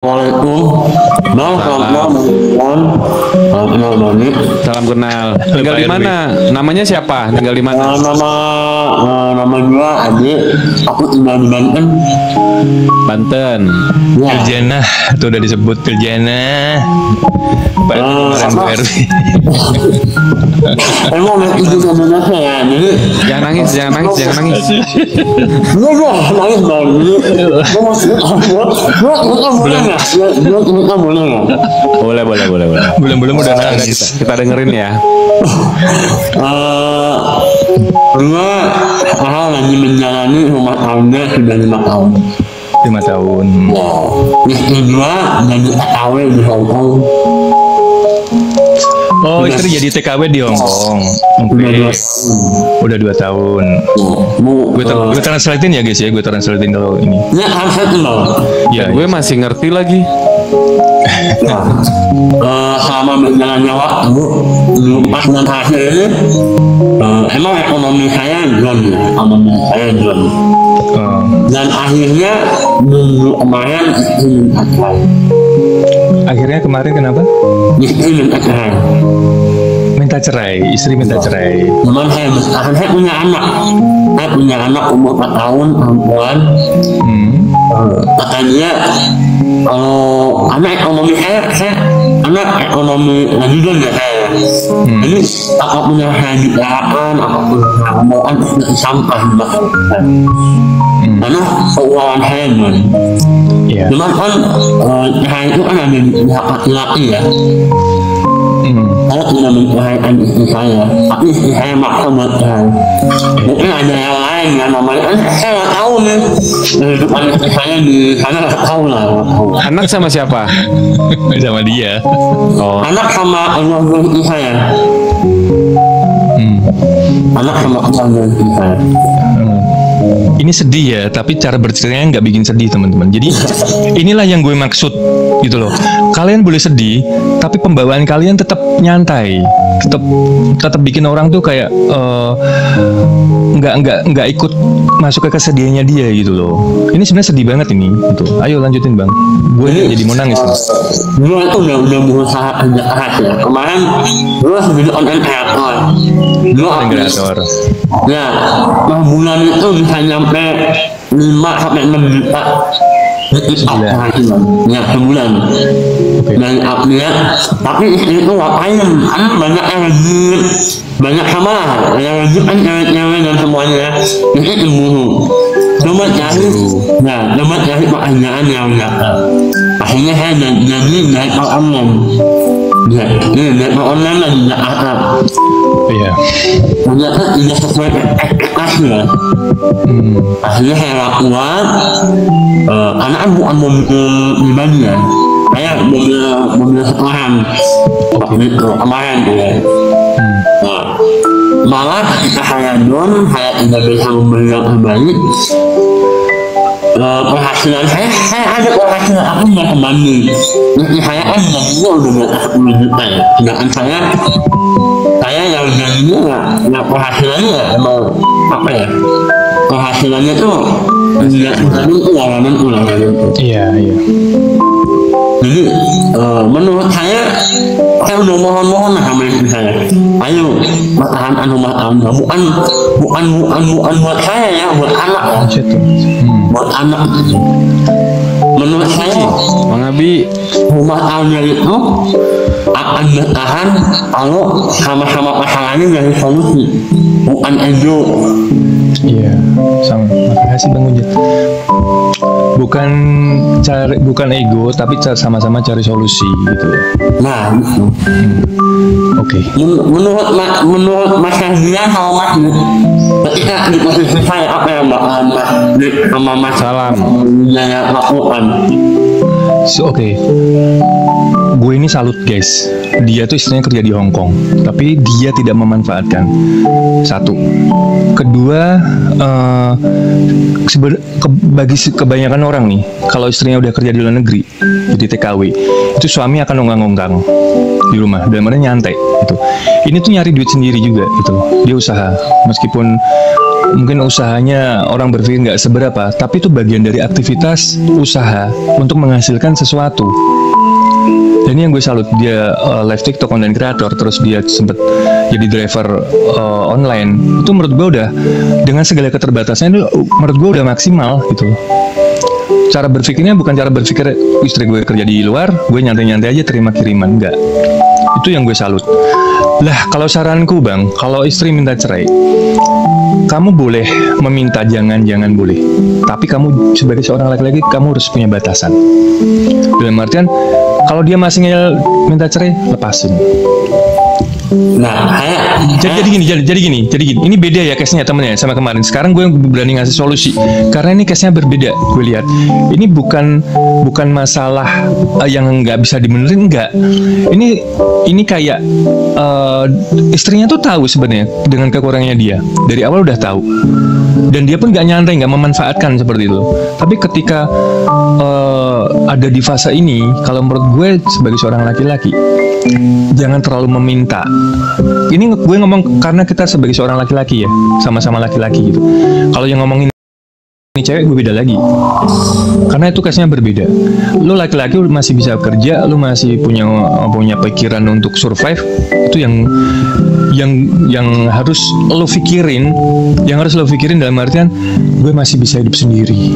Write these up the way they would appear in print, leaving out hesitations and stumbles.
Waalaikumsalam. Salam kenal. Tinggal di mana? Namanya siapa? Tinggal di mana? Nama gua Ade. Aku tinggal di Banten. Banten. Ya. Tiljana, itu udah disebut Tiljana. Emang itu sebenarnya ya. Jadi Jangan nangis. gua nangis banget. Gua mau gua boleh nggak? Gua boleh nggak? Boleh. Belum udah nangis. Kita dengerin ya. Gua lagi menjalani rumah tangga sudah 5 tahun. 5 tahun. Istri gua jadi TKW di Hongkong. Oh, istri jadi TKW di Hongkong. Udah 2 tahun. Gue translatein ya guys ya, gue translatein kalau ini. Ya harusnya loh. Ya, Gue masih ngerti lagi. Selama berjalannya waktu, pas dan hasil ini, emang ekonomi saya drone. Dan akhirnya minggu kemarin istri minta cerai. Akhirnya kemarin kenapa? Istri minta cerai. Minta cerai, istri minta cerai. Cuman saya punya anak. Saya punya anak umur 4 tahun, perempuan. Katanya kalau anak ekonomi saya anak ekonomi lanjutan ya saya. Jadi apapun yang saya bicarakan, apapun yang saya omongkan itu sampah di belakang saya. Karena keuangan saya kan. Iya. Cuman kan saya itu kan ada di pihak laki-laki ya. Saya tidak menceraikan istri saya, tapi istri saya maksa buat cerai. Mungkin ada yang lain ya namanya, saya nggak tahu nih kehidupan istri saya di sana, nggak tahu lah. Anak sama siapa? Sama dia. Oh, Anak sama keluarga istri saya. Anak sama keluarga istri saya. Ini sedih ya, tapi cara berceritanya nggak bikin sedih teman-teman. Jadi inilah yang gue maksud gitu loh. Kalian boleh sedih, tapi pembawaan kalian tetap nyantai, tetap bikin orang tuh kayak nggak ikut masuk ke kesedihannya dia gitu loh. Ini sebenarnya sedih banget ini. Gitu. Ayo lanjutin bang. Gue jadi mau nangis. Gue itu udah berusaha kerja keras ya. Kemarin gue sebagai content creator. Kreator. Ya, per bulan itu bisa nyampe 5-6 juta. Ya, sebulan. Dan update, tapi itu ngapain? Kan banyak yang rejim, banyak sama yang rejim kan cewek-cewek dan semuanya. Itu cemburu. Coba cari pekerjaan yang nyata. Akhirnya saya jadi direktur online. Direktur online lah di Jakarta. Iya. Ternyata tidak sesuai ekspektasi ya. Akhirnya saya lakukan, karena kan bukan mobil pribadi ya. Saya mobil setoran. Kemarin tuh ya. Malah ketika saya down, saya tidak bisa membeli yang terbaik. Penghasilan saya ada penghasilan aku nggak kembali. Jadi saya kan gajinya udah di atas 10 juta ya. Sedangkan saya yang gajinya nggak penghasilannya emang apa ya? Penghasilannya tuh nggak tadi ulangan. Iya. Jadi menurut saya udah mohon sama istri saya. Ayo pertahankan rumah tangga. Bukan buat saya ya, buat anak ya. Buat anak. Menurut saya, Bang Abi, rumah tangga itu akan bertahan kalau sama-sama pasangannya dari solusi, bukan ego. Iya, sama. Makasih Bang Ujit. Bukan ego, tapi sama-sama cari solusi gitu. Nah, gitu. Oke. Menurut Mas Hazrian sama Mas Dik, ketika di posisi saya apa yang bakalan Mas Dik sama Mas Salam yang lakukan? Oke. gue ini salut guys. Dia tuh istrinya kerja di Hong Kong, tapi dia tidak memanfaatkan. Satu. Kedua, bagi kebanyakan orang nih, kalau istrinya udah kerja di luar negeri, jadi TKW, itu suami akan onggang-onggang di rumah, dan mereka nyantai gitu. Ini tuh nyari duit sendiri juga gitu. Dia usaha, meskipun mungkin usahanya orang berpikir nggak seberapa, tapi itu bagian dari aktivitas usaha untuk menghasilkan sesuatu. Dan ini yang gue salut, dia live TikTok content creator, terus dia sempet jadi driver online. Itu menurut gue udah, dengan segala keterbatasannya itu menurut gue udah maksimal gitu. Cara berpikirnya bukan cara berpikir istri gue kerja di luar, gue nyantai-nyantai aja terima kiriman, enggak. Itu yang gue salut. Lah kalau saranku bang, kalau istri minta cerai, kamu boleh meminta, jangan boleh. Tapi kamu sebagai seorang laki-laki, kamu harus punya batasan. Dalam artian, kalau dia masih minta cerai, lepasin. Nah, jadi gini. Ini beda ya case-nya temennya sama kemarin. Sekarang gue berani ngasih solusi karena ini case-nya berbeda. Gue lihat ini bukan masalah yang nggak bisa dibenerin, enggak. Ini kayak istrinya tuh tahu sebenarnya dengan kekurangannya dia dari awal udah tahu, dan dia pun nggak nyantai, nggak memanfaatkan seperti itu. Tapi ketika ada di fase ini, kalau menurut gue sebagai seorang laki-laki, jangan terlalu meminta. Ini gue ngomong karena kita sebagai seorang laki-laki ya, sama-sama laki-laki gitu. Kalau yang ngomongin ini cewek, gue beda lagi. Karena itu case-nya berbeda. Lo laki-laki masih bisa kerja, lo masih punya pikiran untuk survive. Itu yang harus lo pikirin. Yang harus lo pikirin dalam artian, gue masih bisa hidup sendiri.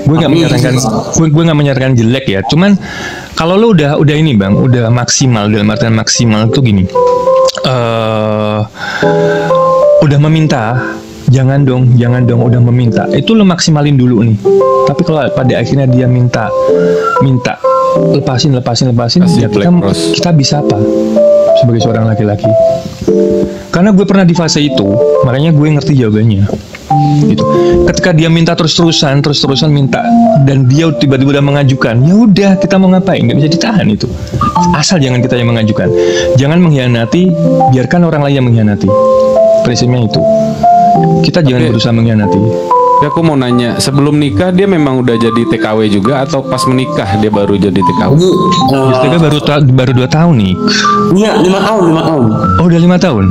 Gue nggak menyarankan jelek ya, cuman kalau lo udah ini bang, udah maksimal, dalam artian maksimal tuh gini, udah meminta, jangan dong udah meminta, itu lo maksimalin dulu nih. Tapi kalau pada akhirnya dia minta, lepasin, ya kita bisa apa sebagai seorang laki-laki? Karena gue pernah di fase itu, makanya gue ngerti jawabannya. Gitu. Ketika dia minta terus-terusan minta, dan dia tiba-tiba udah mengajukan, ya udah, kita mau ngapain? Nggak bisa ditahan itu. Asal jangan kita yang mengajukan, jangan mengkhianati, biarkan orang lain yang mengkhianati. Prinsipnya itu, kita jangan berusaha mengkhianati. Ya, aku mau nanya, sebelum nikah dia memang udah jadi TKW juga atau pas menikah dia baru jadi TKW? TKW baru 2 tahun nih. Iya, 5 tahun. Oh, udah 5 tahun.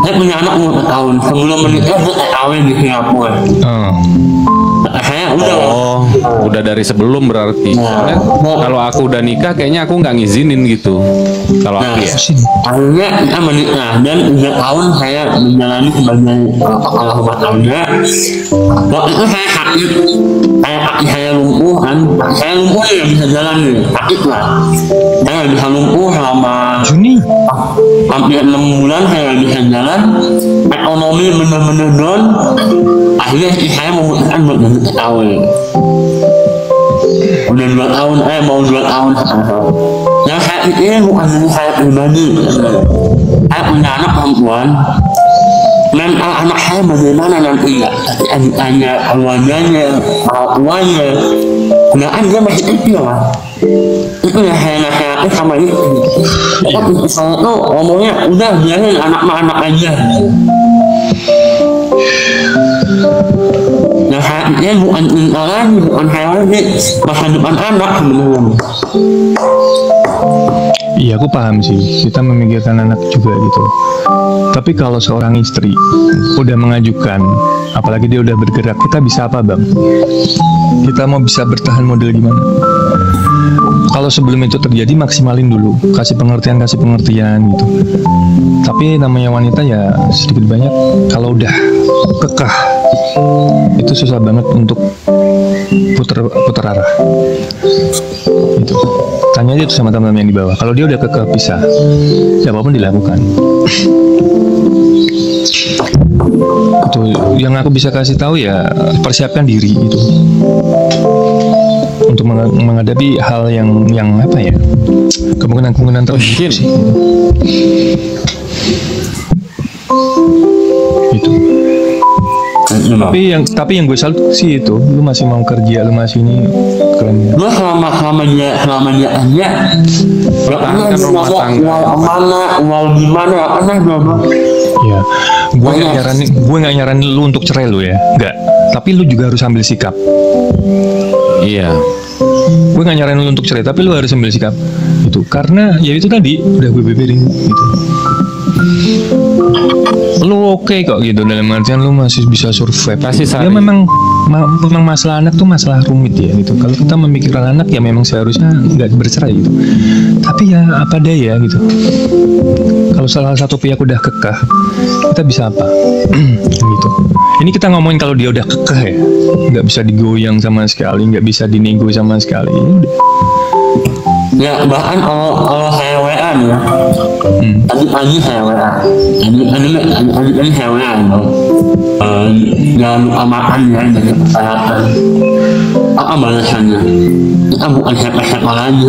Saya punya anak 5 tahun. Sebelum menikah saya TKW di Singapura. Saya udah dari sebelum berarti. Kalau aku udah nikah, kayaknya aku nggak ngizinin gitu. Kalau aku ya. Akhirnya kita menikah, dan 3 tahun saya menjalani sebagai kepala rumah tangga. Waktu itu saya sakit, saya lumpuh kan. Saya lumpuh ya bisa jalan nih, sakit lah. Saya nggak bisa lumpuh selama hampir 6 bulan, saya nggak bisa jalan. Ekonomi bener-bener down. Akhirnya saya memutuskan buat jadi TKW. Udah 2 tahun, mau 2 tahun. Yang saya pikirin bukan diri saya pribadi. Saya punya anak perempuan. Mental anak saya bagaimana nanti ya? Ketika ditanya keluarganya, orang tuanya, kenapa dia masih kecil lah? Itu yang saya nasihatin sama istri. Tapi saya tuh ngomongnya, udah biarin anak aja. Nah, saya pikir bukan cinta lagi, bukan saya lagi, masa depan anak sebenarnya. Iya, aku paham sih, kita memikirkan anak juga gitu. Tapi kalau seorang istri udah mengajukan, apalagi dia udah bergerak, kita bisa apa bang? Kita mau bisa bertahan model gimana? Kalau sebelum itu terjadi, maksimalin dulu, kasih pengertian gitu. Tapi namanya wanita ya sedikit banyak, kalau udah kekeh itu susah banget untuk putar arah. Itu tanya aja tuh sama teman-teman yang di bawah, kalau dia udah kekeh bisa, siapapun dilakukan. Itu yang aku bisa kasih tahu ya, persiapkan diri itu untuk menghadapi hal yang apa ya, kemungkinan terjadi sih. Itu. Tapi yang gue salut sih itu, lu masih mau kerja, lu masih ini, keren. Lu selama selama dia aja nggak pernah Pertahankan rumah ngomong tangga. uang mana uang gimana nggak pernah ngomong. Ya, gue nggak nyaranin lu untuk cerai lu ya, nggak. Tapi lu juga harus ambil sikap. Iya. Gue nggak nyaranin lu untuk cerai, tapi lu harus ambil sikap. Itu karena ya itu tadi udah gue beberin gitu. Lu oke kok gitu, dalam artian lu masih bisa survive. Kasih Ya saran. memang masalah anak tuh masalah rumit ya gitu. Kalau kita memikirkan anak ya memang seharusnya nggak bercerai gitu. Tapi ya apa daya gitu. Kalau salah satu pihak udah kekeh, kita bisa apa? Gitu. Ini kita ngomongin kalau dia udah kekeh ya, nggak bisa digoyang sama sekali, nggak bisa dinego sama sekali. Ya udah. Ya bahkan kalau saya WA nih ya, tadi saya WA, tadi saya WA itu, jangan lupa makan ya dari kesehatan. Apa balasannya? Kita bukan siapa-siapa lagi.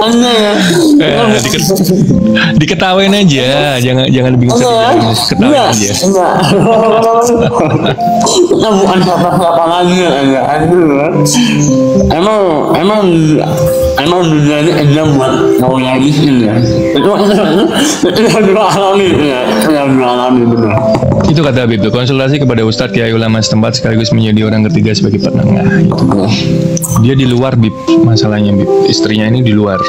Aneh ya. Diketawain aja, jangan lebih ketawain aja. Enggak. Kita bukan siapa-siapa lagi. Emang dunia ini aja buat yang miskin ya. Itu yang dua alami ya. Yang dua alami benar. Itu kata Habib tuh, konsultasi kepada Ustadz Kiai ulama setempat sekaligus menjadi orang ketiga sebagai penengah. Gitu. Dia di luar Bib, masalahnya Bib. Istrinya ini di luar.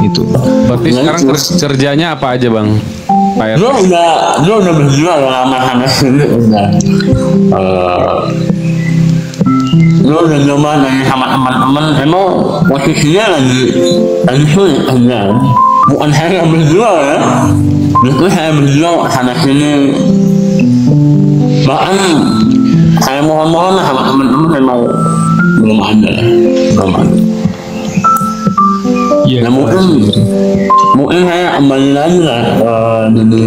Itu. Berarti sekarang kerjanya apa aja bang? Pak RT? Dia udah berjuang lama sama sini udah. Dia udah nyoba nanya sama teman-teman, emang posisinya lagi sulit aja. Bukan saya yang berjuang ya, justru saya berjuang sana sini. Bahkan saya mohon-mohon sama teman-teman memang belum ada. Iya. Ya mungkin saya kembali lagi lah di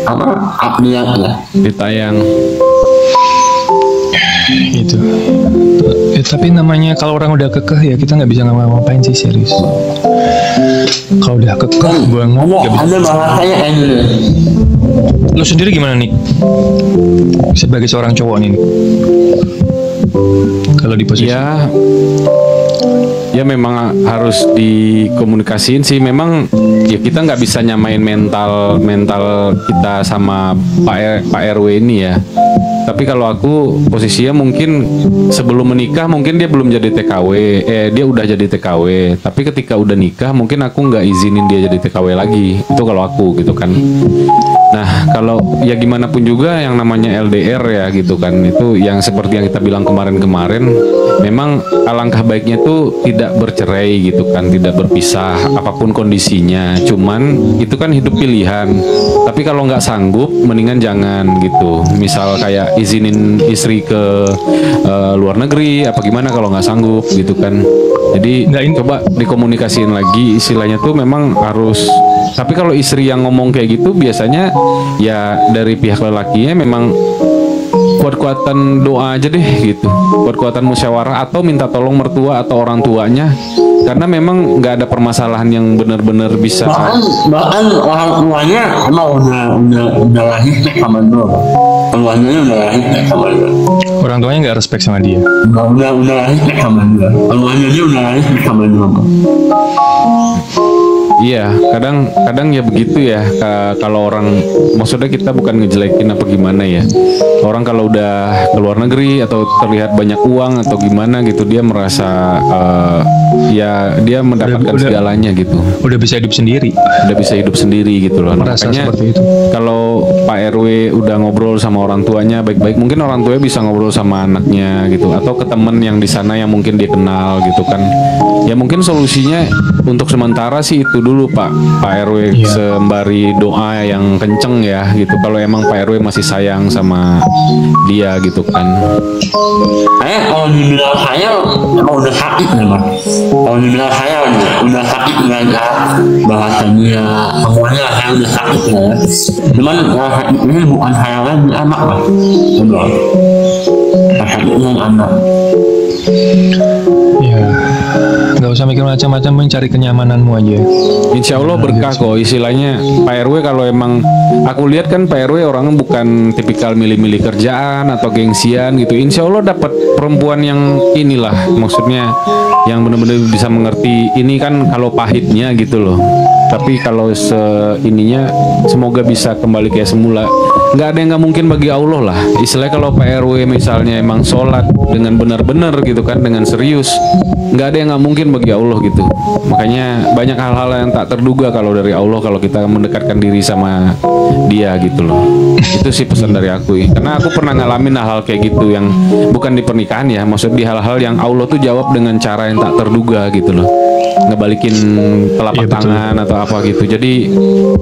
apa apniat lah. Ditayang. Itu. Ya, tapi namanya kalau orang udah kekeh ya kita nggak bisa ngapa-ngapain sih, serius. Kalau udah kekeh banget nggak bisa. Ada bahasanya kayak gini. Lo sendiri gimana nih? Sebagai seorang cowok nih. Kalau di posisi Ya memang harus dikomunikasiin sih. Memang ya kita nggak bisa nyamain mental kita sama Pak RW ini ya. Tapi kalau aku posisinya mungkin sebelum menikah mungkin dia belum jadi TKW, dia udah jadi TKW. Tapi ketika udah nikah mungkin aku nggak izinin dia jadi TKW lagi. Itu kalau aku gitu kan. Nah kalau ya gimana pun juga yang namanya LDR ya gitu kan, itu yang seperti yang kita bilang kemarin-kemarin, memang alangkah baiknya tuh tidak bercerai gitu kan, tidak berpisah apapun kondisinya. Cuman itu kan hidup pilihan. Tapi kalau nggak sanggup mendingan jangan gitu. Misal kayak izinin istri ke luar negeri apa gimana kalau nggak sanggup gitu kan. Jadi coba dikomunikasiin lagi, istilahnya tuh memang harus. Tapi kalau istri yang ngomong kayak gitu biasanya ya dari pihak lelakinya memang kuat-kuatan doa aja deh gitu, kuat-kuatan musyawarah atau minta tolong mertua atau orang tuanya, karena memang nggak ada permasalahan yang benar-benar bisa. Bahkan orang tuanya emang udah lahir sama dia, keluarganya udah lahir sama dia. orang tuanya nggak respect sama dia. Udah lahir sama dia, keluarganya dia udah lahir sama dia. Iya, kadang ya begitu ya. Kalau orang, maksudnya kita bukan ngejelekin apa gimana ya. Orang kalau udah ke luar negeri atau terlihat banyak uang atau gimana gitu, dia merasa ya dia mendapatkan segalanya gitu. Udah bisa hidup sendiri. Udah bisa hidup sendiri gitu loh. Merasa Makanya seperti itu. kalau Pak RW udah ngobrol sama orang tuanya baik-baik, mungkin orang tuanya bisa ngobrol sama anaknya gitu, atau ke temen yang di sana yang mungkin dia kenal gitu kan. Ya mungkin solusinya untuk sementara sih itu dulu Pak RW, sembari doa yang kenceng ya gitu. Kalau emang Pak RW masih sayang sama dia gitu kan. Kalau dibilang saya emang udah sakit memang. Kalau dibilang saya udah sakit nggak ada bahasanya, semuanya saya udah sakit ya. Cuman yang sakit ini bukan saya lagi, anak lah. Udah. Sakitnya anak. Ya, nggak usah mikir macam-macam, mencari kenyamananmu aja. Insya Allah berkah kok istilahnya Pak RW. Kalau emang aku lihat kan Pak RW orangnya bukan tipikal milih-milih kerjaan atau gengsian gitu. Insya Allah dapat perempuan yang inilah, maksudnya yang benar-benar bisa mengerti ini kan kalau pahitnya gitu loh. Tapi kalau ininya semoga bisa kembali kayak semula. Nggak ada yang nggak mungkin bagi Allah lah. Istilahnya kalau Pak RW misalnya emang sholat dengan benar-benar gitu kan, dengan serius, nggak ada yang nggak mungkin bagi Allah gitu. Makanya banyak hal-hal yang tak terduga kalau dari Allah kalau kita mendekatkan diri sama Dia gitu loh. Itu sih pesan dari aku ya. Karena aku pernah ngalamin hal-hal kayak gitu yang bukan di pernikahan ya, maksud di hal-hal yang Allah tuh jawab dengan cara yang tak terduga gitu loh. Ngebalikin telapak tangan atau apa gitu. Jadi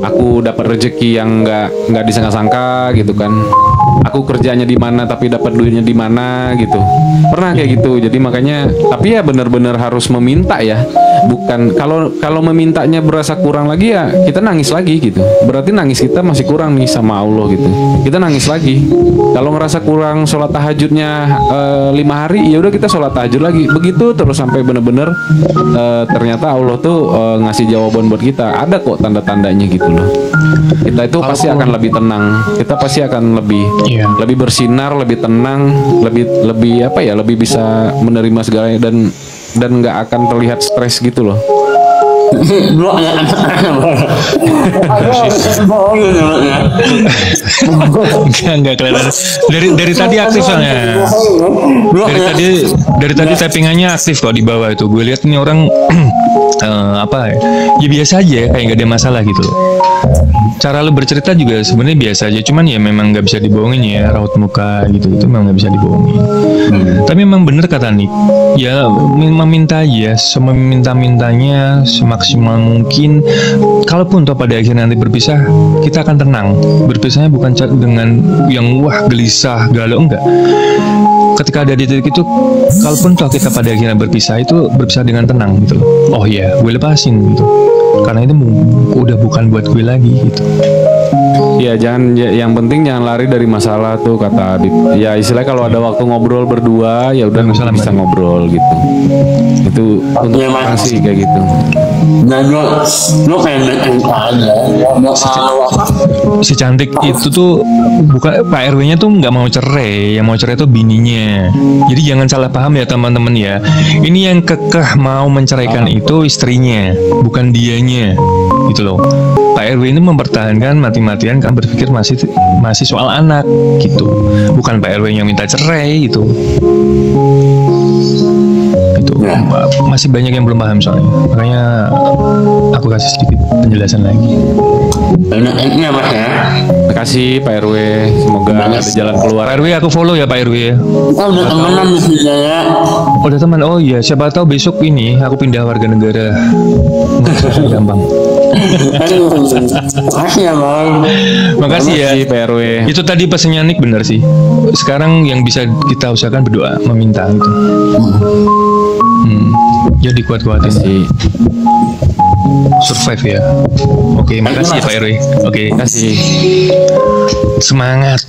aku dapat rezeki yang nggak disangka-sangka gitu kan. Aku kerjanya di mana tapi dapat duitnya di mana gitu. Pernah kayak gitu. Jadi makanya tapi ya benar-benar harus meminta ya. Bukan kalau memintanya berasa kurang lagi ya kita nangis lagi gitu. Berarti nangis kita masih kurang nih sama Allah gitu. Kita nangis lagi. Kalau ngerasa kurang sholat tahajudnya 5 hari, ya udah kita sholat tahajud lagi. Begitu terus sampai benar-benar ternyata Allah tuh ngasih jawaban buat kita. Ada kok tanda-tandanya gitu loh. Kita itu pasti akan lebih tenang. Kita pasti akan lebih bersinar, lebih tenang, lebih apa ya, lebih bisa menerima segalanya dan nggak akan terlihat stres gitu loh. Enggak kelihatan. Dari tadi aktif soalnya. Dari tadi tappingannya aktif kok di bawah itu. Gue lihat ini orang apa ya? Ya biasa aja, kayak nggak ada masalah gitu loh. Cara lu bercerita juga sebenarnya biasa aja, cuman ya memang nggak bisa dibohongin ya, raut muka gitu itu memang nggak bisa dibohongin. Tapi memang bener kata Nick, ya meminta aja, seminta-mintanya semaksimal mungkin. Kalaupun toh pada akhirnya nanti berpisah, kita akan tenang. Berpisahnya bukan dengan yang wah gelisah, galau, enggak. Ketika ada di titik itu, kalaupun toh kita pada akhirnya berpisah, itu berpisah dengan tenang gitu loh. Oh iya, gue lepasin gitu. Karena itu udah bukan buat gue lagi gitu. Ya yang penting jangan lari dari masalah tuh kata Adit. Ya istilahnya kalau ada waktu ngobrol berdua ya udah bisa ngobrol gitu. Itu untuk masih kayak gitu. Dan lo kayak aja. Si cantik itu tuh bukan Pak RW-nya tuh nggak mau cerai, yang mau cerai tuh bininya. Jadi jangan salah paham ya teman-teman ya. Ini yang kekeh mau menceraikan itu istrinya, bukan dianya, gitu loh. Pak RW ini mempertahankan mati-matian kan berpikir masih soal anak gitu, bukan Pak RW yang minta cerai gitu. Masih banyak yang belum paham soalnya, makanya aku kasih sedikit penjelasan lagi. Ini apa ya? Terima kasih Pak RW, semoga ada jalan keluar. Pak RW aku follow ya Pak RW ya. Oh, udah temenan di sini ya. Udah teman, oh iya siapa tahu besok ini aku pindah warga negara. Nggak gampang. Makasih ya Bang. Makasih ya Pak RW. Itu tadi pesannya Nick benar sih. Sekarang yang bisa kita usahakan berdoa, meminta gitu. Jadi kuat-kuatin Kasih. survive ya. Oke, makasih ya Pak RW. Oke, Kasih. semangat.